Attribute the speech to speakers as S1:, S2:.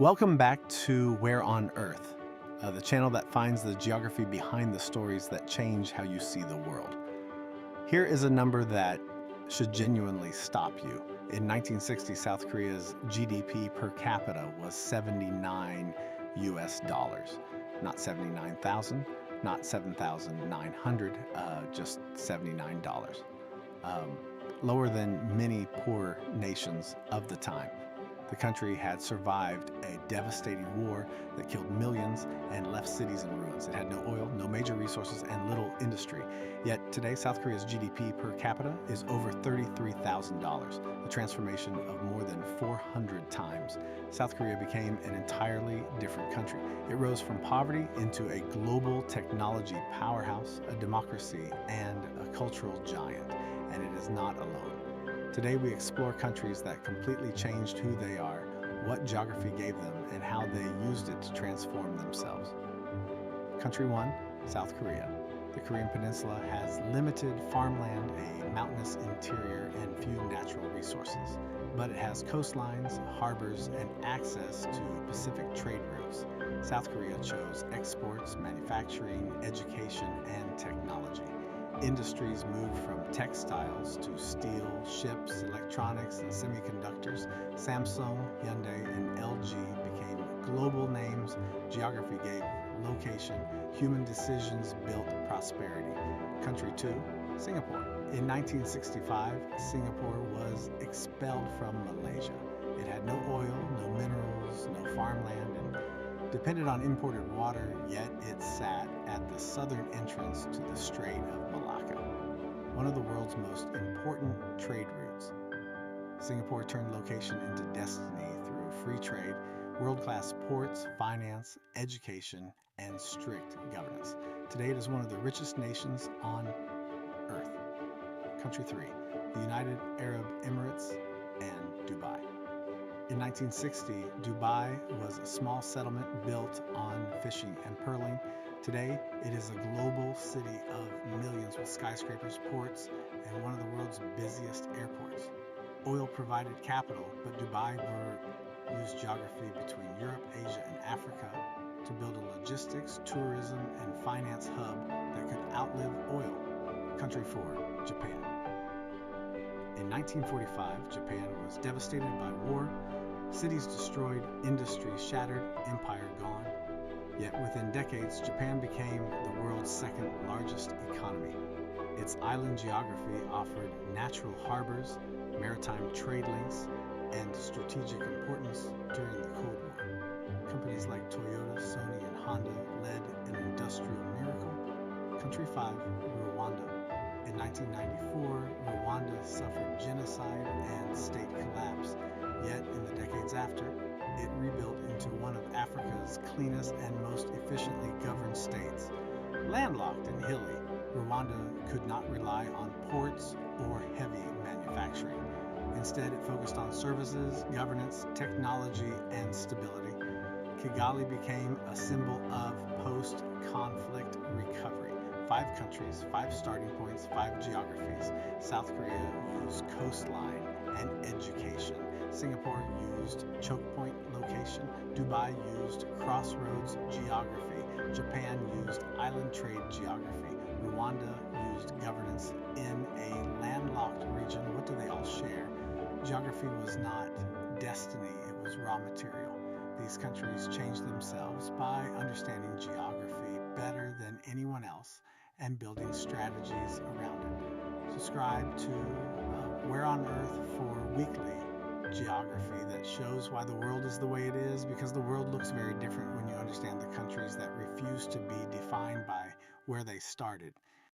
S1: Welcome back to Where on Earth, the channel that finds the geography behind the stories that change how you see the world. Here is a number that should genuinely stop you. In 1960, South Korea's GDP per capita was 79 US dollars. Not 79,000, not 7,900, just $79. Lower than many poor nations of the time. The country had survived a devastating war that killed millions and left cities in ruins. It had no oil, no major resources, and little industry. Yet today, South Korea's GDP per capita is over $33,000, a transformation of more than 400 times. South Korea became an entirely different country. It rose from poverty into a global technology powerhouse, a democracy, and a cultural giant. And it is not alone. Today we explore countries that completely changed who they are, what geography gave them, and how they used it to transform themselves. Country 1, South Korea. The Korean Peninsula has limited farmland, a mountainous interior, and few natural resources. But it has coastlines, harbors, and access to Pacific trade routes. South Korea chose exports, manufacturing, education, and technology. Industries moved from textiles to steel, ships, electronics, and semiconductors. Samsung, Hyundai, and LG became global names. Geography gave location. Human decisions built prosperity. Country 2, Singapore. In 1965, Singapore was expelled from Malaysia. It had no oil, no minerals, no farmland, and depended on imported water, yet it sat at the southern entrance to the Strait of Malacca, one of the world's most important trade routes. Singapore turned location into destiny through free trade, world-class ports, finance, education, and strict governance. Today it is one of the richest nations on Earth. Country 3, the United Arab Emirates and Dubai. In 1960, Dubai was a small settlement built on fishing and pearling. Today, it is a global city of millions with skyscrapers, ports, and one of the world's busiest airports. Oil provided capital, but Dubai used geography between Europe, Asia, and Africa to build a logistics, tourism, and finance hub that could outlive oil. Country 4, Japan. In 1945, Japan was devastated by war. Cities destroyed, industries shattered, empire gone. Yet within decades, Japan became the world's second largest economy. Its island geography offered natural harbors, maritime trade links, and strategic importance during the Cold War. Companies like Toyota, Sony, and Honda led an industrial miracle. Country 5, Rwanda. In 1994, Rwanda suffered genocide and state collapse. Yet, in the decades after, it rebuilt into one of Africa's cleanest and most efficiently governed states. Landlocked and hilly, Rwanda could not rely on ports or heavy manufacturing. Instead, it focused on services, governance, technology, and stability. Kigali became a symbol of post-conflict recovery. 5 countries, 5 starting points, 5 geographies. South Korea used coastline and education. Singapore used choke point location. Dubai used crossroads geography. Japan used island trade geography. Rwanda used governance in a landlocked region. What do they all share? Geography was not destiny, it was raw material. These countries changed themselves by understanding geography better than anyone else and building strategies around it. Subscribe to Where on Earth for weekly geography that shows why the world is the way it is, because the world looks very different when you understand the countries that refuse to be defined by where they started.